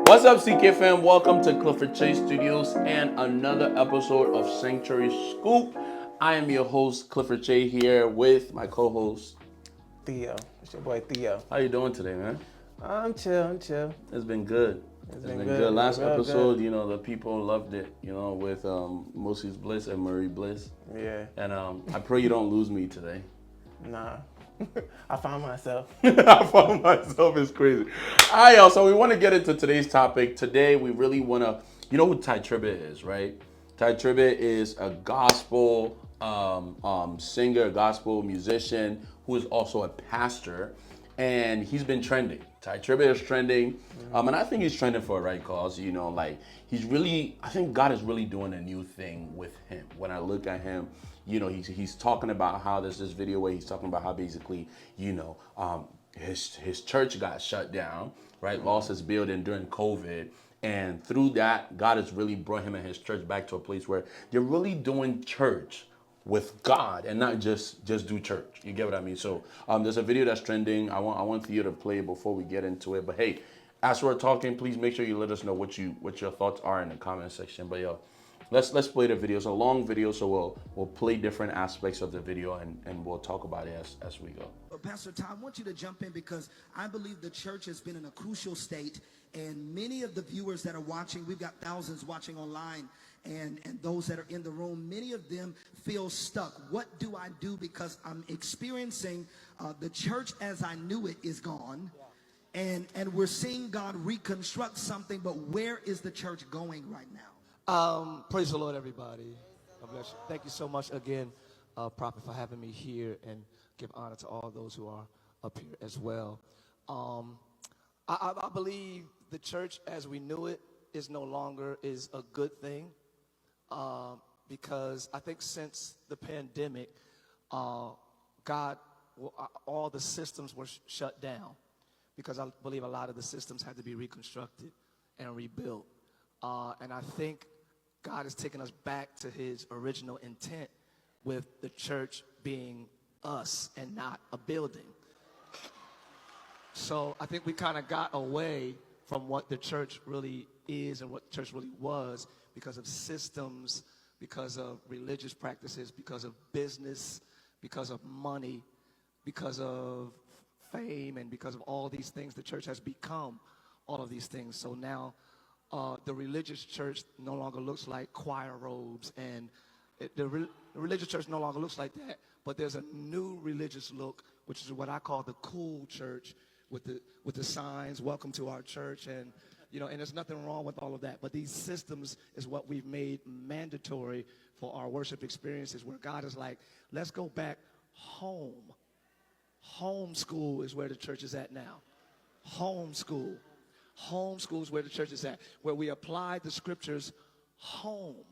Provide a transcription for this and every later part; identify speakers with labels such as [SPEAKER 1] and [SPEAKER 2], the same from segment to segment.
[SPEAKER 1] What's up, CK fam? Welcome to CliffordKyeiStudios and another episode of Sanctuary Scoop. I am your host, Clifford J, here with my co-host
[SPEAKER 2] Theo. It's your boy Theo.
[SPEAKER 1] How you doing today, man?
[SPEAKER 2] I'm chill.
[SPEAKER 1] It's been good. It's been good. Last episode, the people loved it, with Moses Bliss and Marie Bliss.
[SPEAKER 2] Yeah.
[SPEAKER 1] And I pray you don't lose me today.
[SPEAKER 2] Nah. I found myself.
[SPEAKER 1] I found myself. It's crazy. All right, y'all. So we want to get into today's topic. Today, we really want to, you know who Tye Tribbett is, right? Tye Tribbett is a gospel singer, a gospel musician who is also a pastor, and he's been trending. Tye Tribbett is trending, and I think he's trending for a right cause. I think God is really doing a new thing with him. When I look at him, he's talking about how there's this video where he's talking about how basically, his church got shut down, right? Lost his building during COVID. And through that, God has really brought him and his church back to a place where they're really doing church with God and not just do church. You get what I mean? So there's a video that's trending. I want Theo to play it before we get into it. But hey, as we're talking, please make sure you let us know what your thoughts are in the comment section. But yo, let's play the video. It's a long video, so we'll play different aspects of the video and we'll talk about it as we go.
[SPEAKER 3] Pastor Tye, I want you to jump in because I believe the church has been in a crucial state, and many of the viewers that are watching, we've got thousands watching online, and those that are in the room, many of them feel stuck. What do I do? Because I'm experiencing the church as I knew it is gone, and we're seeing God reconstruct something, but where is the church going right now?
[SPEAKER 4] Praise the Lord, everybody. God bless you. Thank you so much again, Prophet, for having me here, and give honor to all those who are up here as well. I believe the church as we knew it is no longer is a good thing, because I think since the pandemic, all the systems were shut down, because I believe a lot of the systems had to be reconstructed and rebuilt. And I think God has taken us back to his original intent with the church being us and not a building. So I think we kind of got away from what the church really is and what the church really was because of systems, because of religious practices, because of business, because of money, because of fame, and because of all these things. The church has become all of these things. So now the religious church no longer looks like choir robes, and the religious church no longer looks like that, but there's a new religious look, which is what I call the cool church, with the signs, welcome to our church, and there's nothing wrong with all of that, but these systems is what we've made mandatory for our worship experiences, where God is like, let's go back home. Homeschool is where the church is at now. Homeschool is where the church is at, where we apply the scriptures home.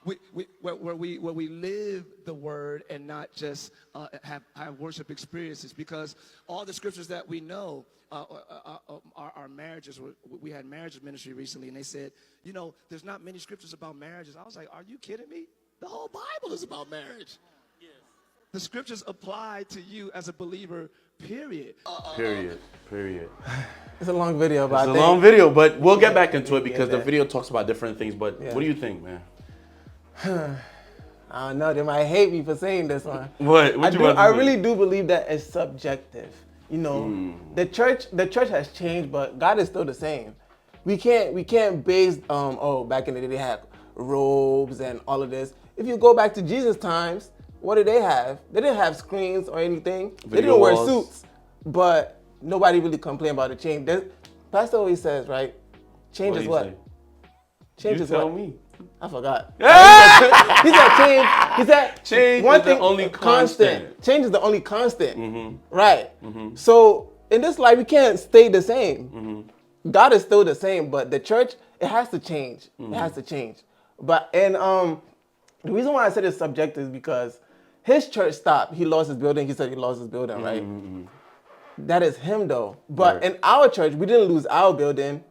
[SPEAKER 4] Where we live the word and not just have worship experiences, because all the scriptures that we know are marriages. We had marriage ministry recently, and they said, there's not many scriptures about marriages. I was like, are you kidding me? The whole Bible is about marriage. Yes. The scriptures apply to you as a believer, period.
[SPEAKER 1] Period.
[SPEAKER 2] It's a long video, but
[SPEAKER 1] It's a long video, but we'll get back into it because the video talks about different things. But what do you think, man?
[SPEAKER 2] I don't know. They might hate me for saying this one.
[SPEAKER 1] I
[SPEAKER 2] really do believe that it's subjective. The church has changed, but God is still the same. We can't base back in the day they had robes and all of this. If you go back to Jesus' times, what did they have? They didn't have screens or anything. They didn't wear suits, but nobody really complained about the change. Pastor always says, right? Change is what? Change is what?
[SPEAKER 1] You tell me.
[SPEAKER 2] I forgot. He said change. He said
[SPEAKER 1] change is the only constant.
[SPEAKER 2] Change is the only constant.
[SPEAKER 1] Mm-hmm.
[SPEAKER 2] Right. Mm-hmm. So in this life, we can't stay the same. Mm-hmm. God is still the same, but the church, it has to change. Mm-hmm. It has to change. The reason why I said it's subjective is because his church stopped. He lost his building. He said he lost his building, right? Mm-hmm. That is him, though. But in our church, we didn't lose our building.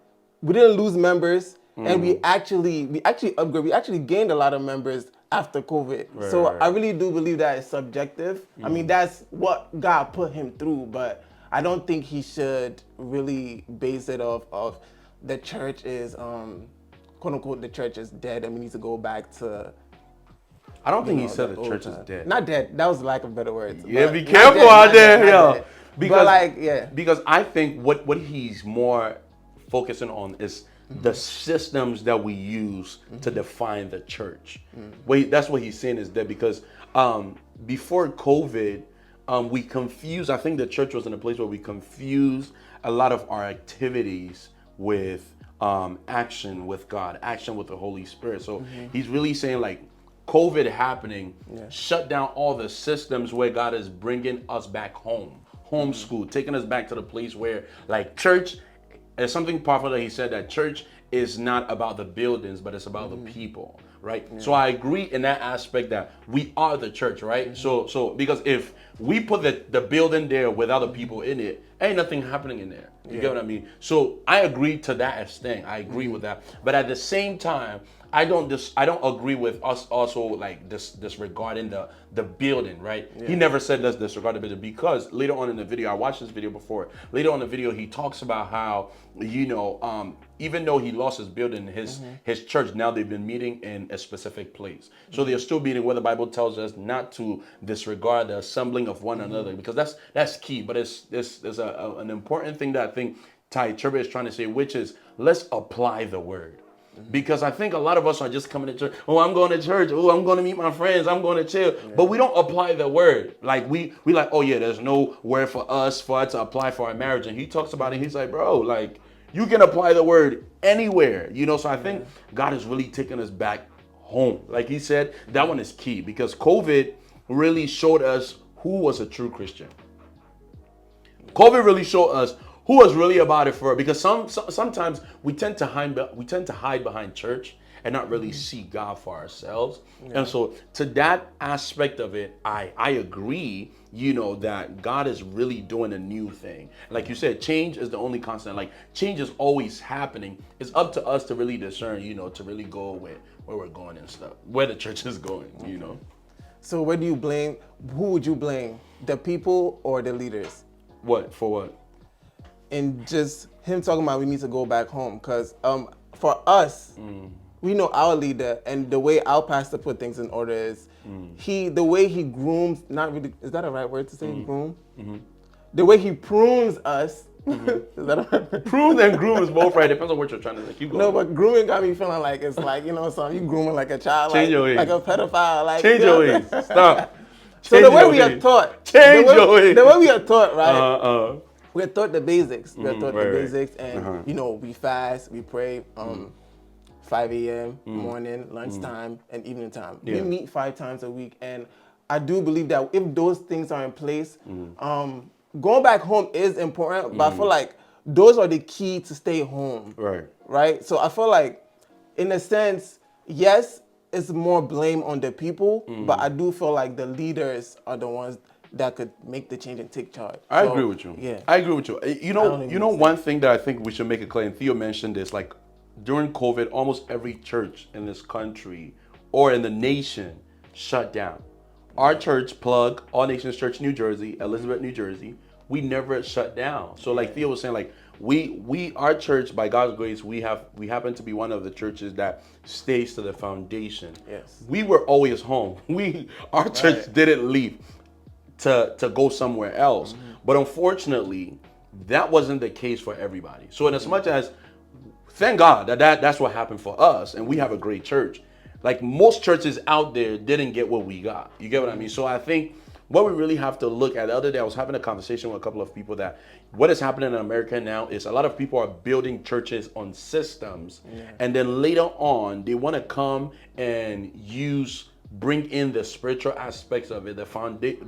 [SPEAKER 2] We didn't lose members. And we actually upgraded. We actually gained a lot of members after COVID. I really do believe that it's subjective. I mean, that's what God put him through, but I don't think he should really base it off of the church is quote unquote the church is dead and we need to go back to.
[SPEAKER 1] I don't think he
[SPEAKER 2] know,
[SPEAKER 1] said the
[SPEAKER 2] old
[SPEAKER 1] church is
[SPEAKER 2] time.
[SPEAKER 1] dead.
[SPEAKER 2] Not dead. That was lack of better words.
[SPEAKER 1] Yeah,
[SPEAKER 2] but
[SPEAKER 1] be
[SPEAKER 2] not
[SPEAKER 1] careful
[SPEAKER 2] dead,
[SPEAKER 1] out
[SPEAKER 2] not
[SPEAKER 1] there,
[SPEAKER 2] dead, not
[SPEAKER 1] yo.
[SPEAKER 2] dead.
[SPEAKER 1] Because,
[SPEAKER 2] but like, yeah.
[SPEAKER 1] Because I think what he's more focusing on is the systems that we use to define the church. Wait, that's what he's saying is that because before COVID, we confused. I think the church was in a place where we confused a lot of our activities with action with God, action with the Holy Spirit. So he's really saying like COVID happening shut down all the systems where God is bringing us back home, homeschool, taking us back to the place where like church. There's something powerful that he said that church is not about the buildings, but it's about the people, right? So I agree in that aspect that we are the church, right? So because if we put the building there without the people in it, ain't nothing happening in there. You get what I mean? So I agree to that extent. I agree with that. But at the same time, I don't agree with us also like disregarding the building, right? He never said let's disregard the building because later on in the video, I watched this video before. Later on in the video, he talks about how even though he lost his building, his church now they've been meeting in a specific place. So they're still meeting where the Bible tells us not to disregard the assembling of one another because that's key. But there's an important thing that I think Tye Tribbett is trying to say, which is let's apply the word. Because I think a lot of us are just coming to church. Oh, I'm going to church. Oh, I'm going to meet my friends. I'm going to chill. But we don't apply the word. Like we like, oh yeah, there's no word for us to apply for our marriage. And he talks about it. He's like, bro, like you can apply the word anywhere. So I think God is really taking us back home. Like he said, that one is key because COVID really showed us who was a true Christian. COVID really showed us who was really about it for, because sometimes we tend to hide behind church and not really see God for ourselves. And so to that aspect of it, I agree, that God is really doing a new thing. Like you said, change is the only constant. Like change is always happening. It's up to us to really discern, to really go where we're going and stuff, where the church is going,
[SPEAKER 2] So where do you blame? Who would you blame? The people or the leaders?
[SPEAKER 1] What for what?
[SPEAKER 2] And just him talking about we need to go back home because for us, we know our leader and the way our pastor put things in order is the way he grooms, not really, is that a right word to say, groom? The way he prunes us, is that a right word?
[SPEAKER 1] Prune and groom is both right, depends on what you're trying to say. Keep going.
[SPEAKER 2] No, but grooming got me feeling like it's like, so you grooming like a child,
[SPEAKER 1] Change your ways.
[SPEAKER 2] like a pedophile. Like,
[SPEAKER 1] Change your ways, stop.
[SPEAKER 2] So the way we are taught,
[SPEAKER 1] Change your ways.
[SPEAKER 2] The way we are taught, right? We're taught the basics. We're taught the
[SPEAKER 1] right.
[SPEAKER 2] basics, and we fast, we pray. 5 a.m. morning, lunchtime, and evening time.
[SPEAKER 1] Yeah.
[SPEAKER 2] We meet 5 times a week, and I do believe that if those things are in place, going back home is important. But I feel like those are the key to stay home.
[SPEAKER 1] Right.
[SPEAKER 2] Right. So I feel like, in a sense, yes, it's more blame on the people, but I do feel like the leaders are the ones that could make the change and take charge.
[SPEAKER 1] I agree with you.
[SPEAKER 2] Yeah.
[SPEAKER 1] I agree with you. One thing that I think we should make it clear, and Theo mentioned this, like during COVID, almost every church in this country or in the nation shut down. Our church, Plug, All Nations Church, New Jersey, Elizabeth, New Jersey, we never shut down. So like Theo was saying, like our church, by God's grace, we happen to be one of the churches that stays to the foundation.
[SPEAKER 2] Yes.
[SPEAKER 1] We were always home. Our church didn't leave to go somewhere else. But unfortunately, that wasn't the case for everybody. So in as much as, thank God that's what happened for us, and we have a great church. Like most churches out there didn't get what we got. You get what I mean? So I think what we really have to look at, the other day I was having a conversation with a couple of people that what is happening in America now is a lot of people are building churches on systems, and then later on they want to come and bring in the spiritual aspects of it, the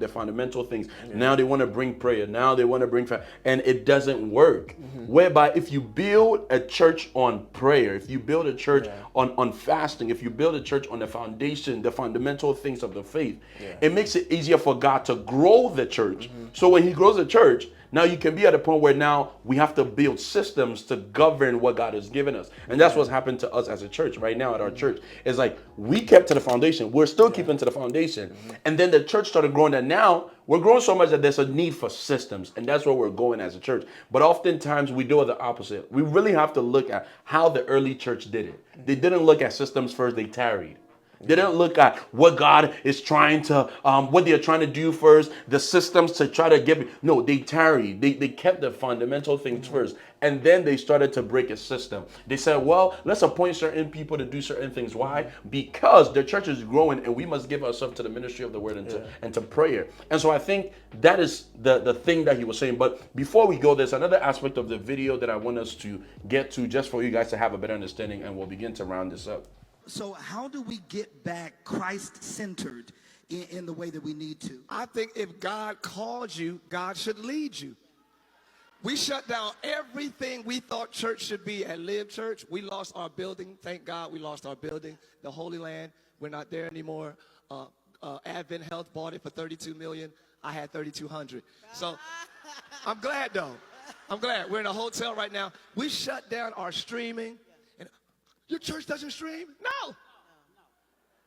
[SPEAKER 1] fundamental things. Now they want to bring prayer. Now they want to bring and it doesn't work. Whereby if you build a church on prayer, if you build a church on fasting, if you build a church on the foundation, the fundamental things of the faith, it makes it easier for God to grow the church. So when he grows the church, Now you can be at a point where now we have to build systems to govern what God has given us. And that's what's happened to us as a church right now at our church. It's like we kept to the foundation. We're still keeping to the foundation. And then the church started growing, and now we're growing so much that there's a need for systems. And that's where we're going as a church. But oftentimes we do the opposite. We really have to look at how the early church did it. They didn't look at systems first, they tarried. They didn't look at what God is trying to, what they're trying to do first, the systems to try to give. No, they tarried. They kept the fundamental things first. And then they started to break a system. They said, well, let's appoint certain people to do certain things. Why? Because the church is growing and we must give ourselves to the ministry of the word and to prayer. And so I think that is the thing that he was saying. But before we go, there's another aspect of the video that I want us to get to just for you guys to have a better understanding, and we'll begin to round this up.
[SPEAKER 3] So how do we get back Christ-centered in the way that we need to?
[SPEAKER 4] I think if God called you, God should lead you. We shut down everything we thought church should be at Live Church. We lost our building. Thank God we lost our building. The Holy Land, we're not there anymore. Advent Health bought it for $32 million. I had $3,200. So I'm glad, though. I'm glad. We're in a hotel right now. We shut down our streaming. Your church doesn't stream? No.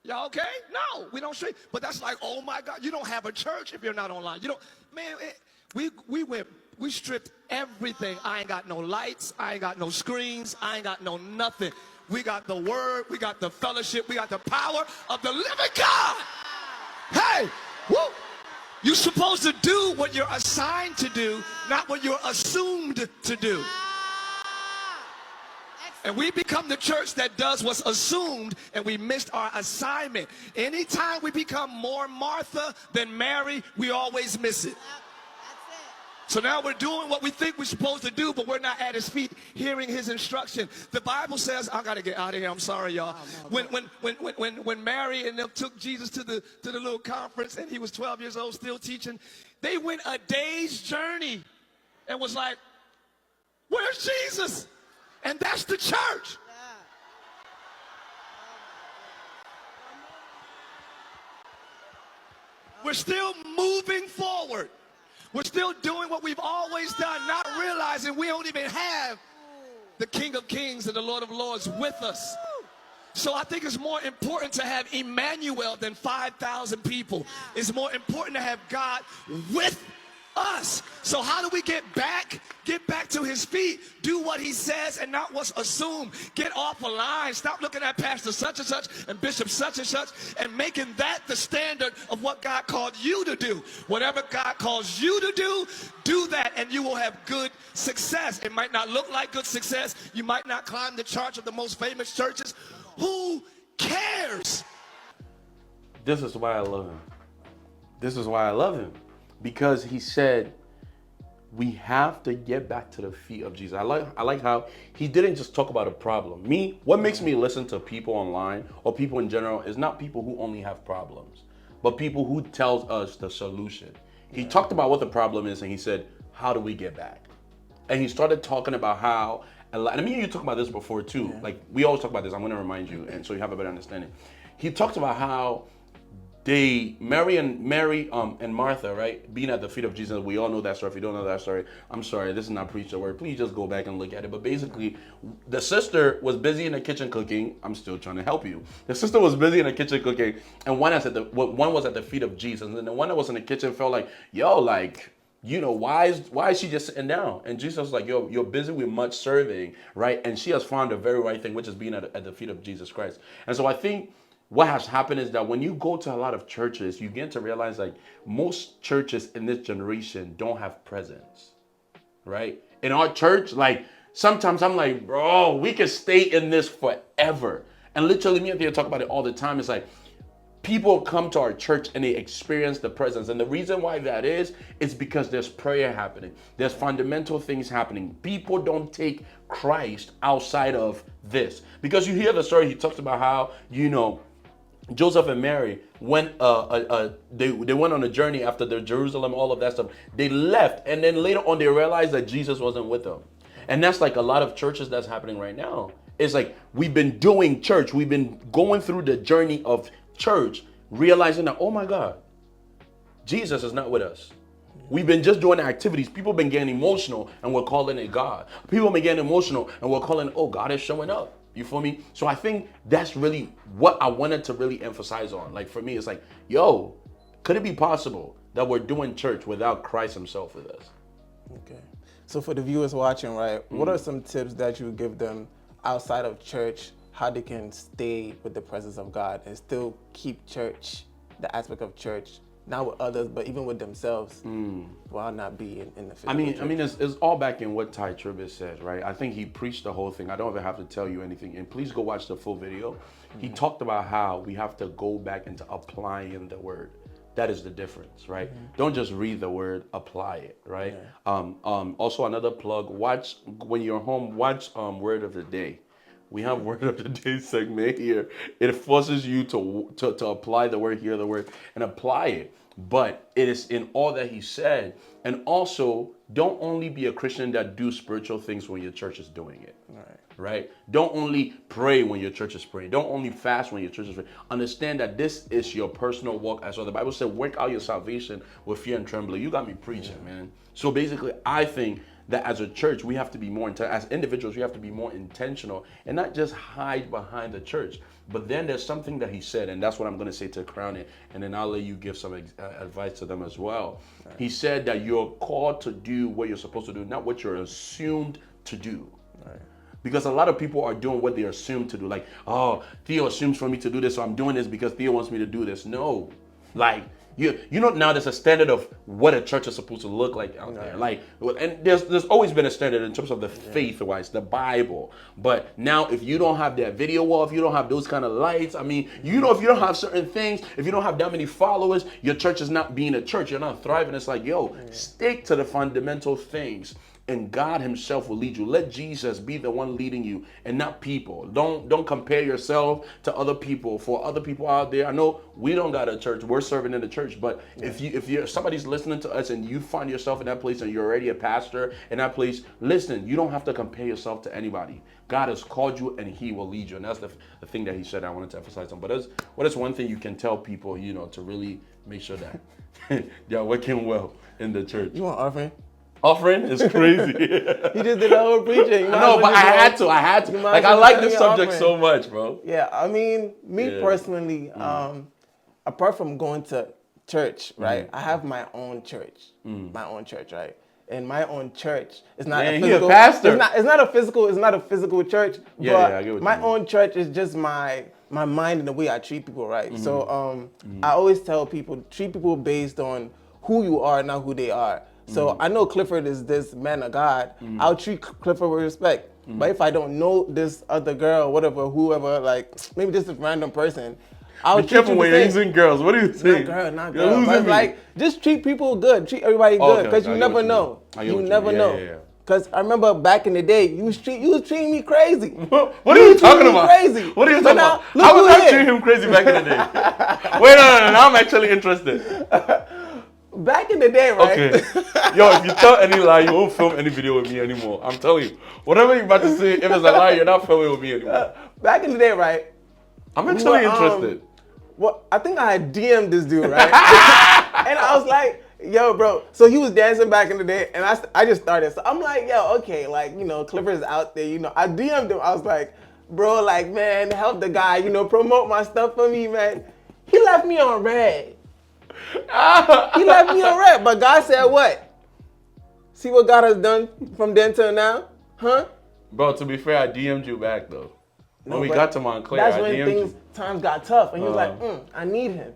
[SPEAKER 4] Y'all okay? No, we don't stream. But that's like, oh my God, you don't have a church if you're not online. You don't, man, we stripped everything. I ain't got no lights. I ain't got no screens. I ain't got no nothing. We got the word. We got the fellowship. We got the power of the living God. Hey, woo. You're supposed to do what you're assigned to do, not what you're assumed to do. And we become the church that does what's assumed, and we missed our assignment. Anytime we become more Martha than Mary, we always miss it. So now we're doing what we think we're supposed to do, but we're not at his feet hearing his instruction. The Bible says, I got to get out of here. I'm sorry, y'all. When Mary and them took Jesus to the little conference, and he was 12 years old, still teaching, they went a day's journey and was like, where's Jesus? And that's the church. We're still moving forward. We're still doing what we've always done, not realizing we don't even have the King of Kings and the Lord of Lords with us. So I think it's more important to have Emmanuel than 5,000 people. It's more important to have God with us. So how do we get back to his feet? Do what he says and not what's assumed. Get off a line. Stop looking at pastor such and such and bishop such and making that the standard of what God called you to do. Whatever God calls you to do that, and you will have good success. It might not look like good success. You might not climb the charts of the most famous churches. Who cares?
[SPEAKER 1] This is why I love him. This is why I love him. Because he said we have to get back to the feet of Jesus. I like how he didn't just talk about a problem. What makes me listen to people online or people in general is not people who only have problems, but people who tells us the solution. He talked about what the problem is, and he said, how do we get back? And he started talking about how, I mean, you talked about this before too. Yeah. Like, we always talk about this. I'm going to remind you, and so you have a better understanding. He talked about how Mary and Martha, right, being at the feet of Jesus. We all know that story. If you don't know that story, I'm sorry, this is not preach the word. Please just go back and look at it. But basically, the sister was busy in the kitchen cooking. I'm still trying to help you. The sister was busy in the kitchen cooking, and one was at the feet of Jesus, and then the one that was in the kitchen felt like, yo, like, you know, why is she just sitting down? And Jesus was like, yo, you're busy with much serving, right? And she has found the very right thing, which is being at the feet of Jesus Christ. And so I think what has happened is that when you go to a lot of churches, you get to realize like most churches in this generation don't have presence, right? In our church, like sometimes I'm like, bro, we can stay in this forever. And literally me and Thea talk about it all the time. It's like people come to our church and they experience the presence. And the reason why that is because there's prayer happening. There's fundamental things happening. People don't take Christ outside of this. Because you hear the story, he talks about how, you know, Joseph and Mary went they went on a journey after the Jerusalem, all of that stuff. They left, and then later on they realized that Jesus wasn't with them. And that's like a lot of churches that's happening right now. It's like we've been doing church, we've been going through the journey of church, realizing that, oh my God, Jesus is not with us. We've been just doing activities. People been getting emotional and we're calling it God. People been getting emotional and we're calling, oh, God is showing up. You feel me? So I think that's really what I wanted to really emphasize on. Like for me, it's like, yo, could it be possible that we're doing church without Christ himself with us?
[SPEAKER 2] Okay. So for the viewers watching, right, what are some tips that you would give them outside of church, how they can stay with the presence of God and still keep church, the aspect of church, not with others, but even with themselves, while not being in the physical church?
[SPEAKER 1] I mean, it's all back in what Tye Tribbett said, right? I think he preached the whole thing. I don't even have to tell you anything. And please go watch the full video. He talked about how we have to go back into applying the word. That is the difference, right? Don't just read the word, apply it, right? Also, another plug, watch, when you're home, watch Word of the Day. We have Word of the Day segment here. It forces you to apply the word, hear the word, and apply it. But it is in all that he said. And also, don't only be a Christian that do spiritual things when your church is doing it. Right? Don't only pray when your church is praying. Don't only fast when your church is praying. Understand that this is your personal walk as well. The Bible said, work out your salvation with fear and trembling. You got me preaching, man. So basically, I think that as a church, we have to be more, as individuals, we have to be more intentional and not just hide behind the church. But then there's something that he said, and that's what I'm going to say to crown it, and then I'll let you give some advice to them as well. Right. He said that you're called to do what you're supposed to do, not what you're assumed to do. Right. Because a lot of people are doing what they assume to do. Like, oh, Theo assumes for me to do this, so I'm doing this because Theo wants me to do this. No. Like, you know, now there's a standard of what a church is supposed to look like out there. Like, and there's always been a standard in terms of the faith-wise, the Bible. But now if you don't have that video wall, if you don't have those kind of lights, I mean, you know, if you don't have certain things, if you don't have that many followers, your church is not being a church. You're not thriving. It's like, yo, stick to the fundamental things. And God himself will lead you. Let Jesus be the one leading you and not people. Don't compare yourself to other people. For other people out there, I know we don't got a church. We're serving in the church. But if you're somebody's listening to us and you find yourself in that place and you're already a pastor in that place, listen, you don't have to compare yourself to anybody. God has called you and he will lead you. And that's the thing that he said I wanted to emphasize on. But what is one thing you can tell people, you know, to really make sure that they're working well in the church?
[SPEAKER 2] You want offering?
[SPEAKER 1] Offering is crazy.
[SPEAKER 2] He just did the whole preaching.
[SPEAKER 1] No, but I had to. Like, I like this subject so much, bro.
[SPEAKER 2] Yeah, I mean, me personally, apart from going to church, right, I have my own church. Right? And my own church is not a physical. Pastor. It's not a physical church. But
[SPEAKER 1] I get what
[SPEAKER 2] my
[SPEAKER 1] you mean.
[SPEAKER 2] own church is just my mind and the way I treat people, right? So I always tell people, treat people based on who you are, not who they are. So I know Clifford is this man of God. I'll treat Clifford with respect. But if I don't know this other girl, whatever, whoever, like maybe just a random person, I'll
[SPEAKER 1] be careful when you're using girls. What do you think?
[SPEAKER 2] Not girl. But like, just treat people good. Treat everybody good, because you never know. You never know.
[SPEAKER 1] Yeah.
[SPEAKER 2] Because I remember back in the day, you was treating me crazy.
[SPEAKER 1] What are you talking about?
[SPEAKER 2] Crazy.
[SPEAKER 1] What are you talking about? How was I treating him crazy back in the day? Wait, no. Now I'm actually interested.
[SPEAKER 2] Back in the day, right?
[SPEAKER 1] Okay. Yo, if you tell any lie, you won't film any video with me anymore. I'm telling you. Whatever you're about to say, if it's a lie, you're not filming with me anymore.
[SPEAKER 2] Back in the day, right?
[SPEAKER 1] I'm actually interested.
[SPEAKER 2] Well, I think I had DM'd this dude, right? And I was like, yo, bro. So he was dancing back in the day, and I just started. So I'm like, yo, okay, like, you know, Clifford's out there, you know. I DM'd him. I was like, bro, like, man, help the guy, you know, promote my stuff for me, man. He left me on red. He left me on red, but God said what? See what God has done from then till now? Huh?
[SPEAKER 1] Bro, to be fair, I DM'd you back, though. When we got to Montclair,
[SPEAKER 2] that's when times got tough, and he was like, I need him.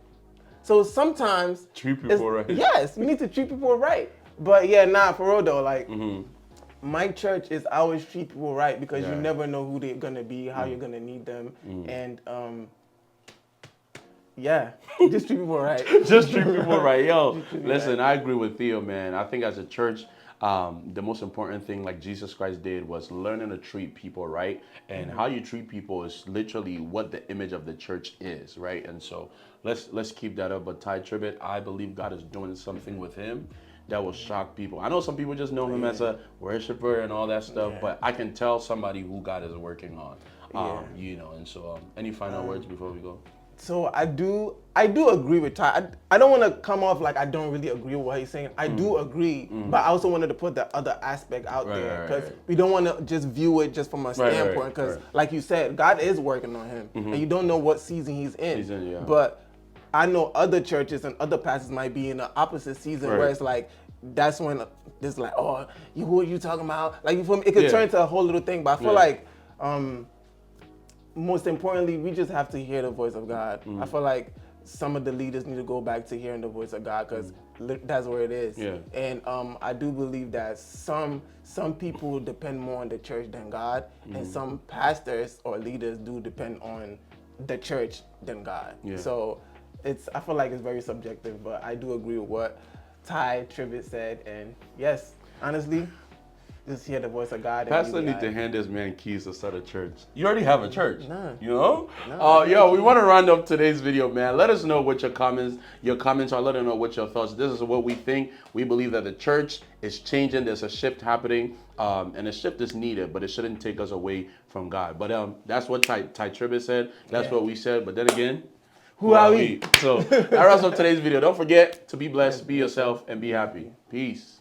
[SPEAKER 2] So sometimes
[SPEAKER 1] treat people right.
[SPEAKER 2] Yes, we need to treat people right. But yeah, for real though, like my church is always treat people right, because you never know who they're gonna be, how you're gonna need them, and just treat people right.
[SPEAKER 1] Just treat people right. Yo, listen, I agree with Theo, man. I think as a church, the most important thing, like Jesus Christ did, was learning to treat people right. And how you treat people is literally what the image of the church is, right? And so let's keep that up. But Tye Tribbett, I believe God is doing something with him that will shock people. I know some people just know him as a worshiper and all that stuff, but I can tell somebody who God is working on. You know, and so any final words before we go?
[SPEAKER 2] So I do agree with Ty. I don't want to come off like I don't really agree with what he's saying. I do agree, but I also wanted to put the other aspect out there because we don't want to just view it just from a standpoint. Because like you said, God is working on him, and you don't know what season he's in. But I know other churches and other pastors might be in the opposite season where it's like that's when it's like, oh, who are you talking about? Like, you feel me? It could turn into a whole little thing. But I feel like most importantly, we just have to hear the voice of God. I feel like some of the leaders need to go back to hearing the voice of God because that's where it is. And I do believe that some people depend more on the church than God, and some pastors or leaders do depend on the church than God. So I feel like it's very subjective, but I do agree with what Tye Tribbett said. And yes, honestly, just hear the voice of God.
[SPEAKER 1] Pastor need to hand this man keys to start a church. You already have a church, you know?
[SPEAKER 2] No,
[SPEAKER 1] we want to round up today's video, man. Let us know what your comments are. Let us know what your thoughts. This is what we think. We believe that the church is changing. There's a shift happening, and a shift is needed, but it shouldn't take us away from God. But that's what Tye Tribbett said. That's what we said. But then again, who are we? So that wraps up today's video. Don't forget to be blessed, be yourself, and be happy. Peace.